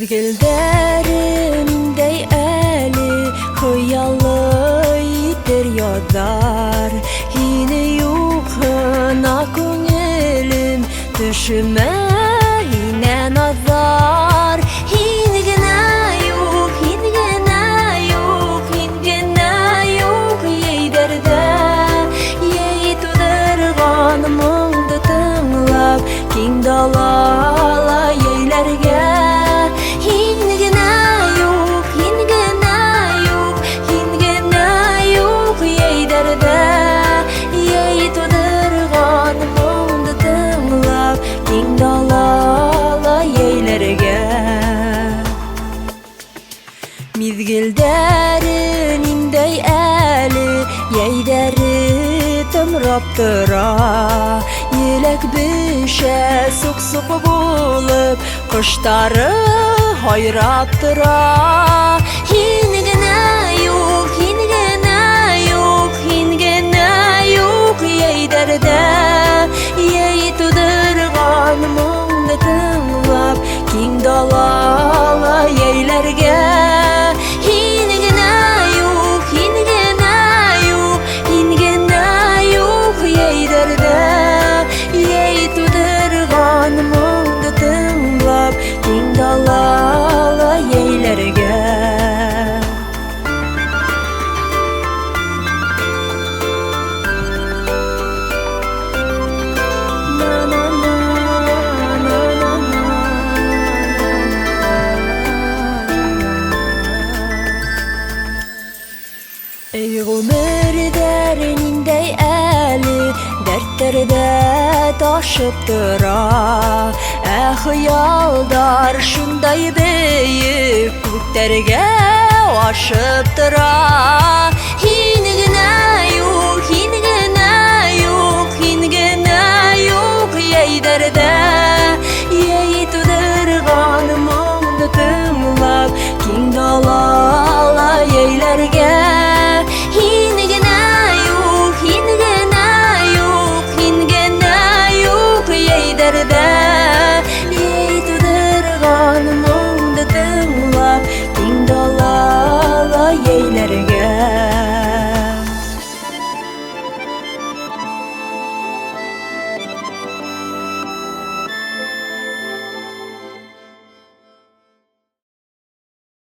Mizgilderimdey eli hıyalıydır yodar Yine yukhına könülim düşüme yine nazar Hingene yok, hingene yok, hingene yok Yeyderde yeydudurganımdı tınlap King dalala yeylerge Mizgilderimdey eli yeyderi tımraptıra Yelek bişe sık bulup kışları hayraptıra Hingene yok, hingene yok, hingene yok Yeyderde yeydudurganımdı tınlap King dalala yeylerge Dalala yeylerge Ey ömür derinindey eli dertlerde taşıp dıra Hıyaldar şunday büyük göklerge aşıp dıra Hingene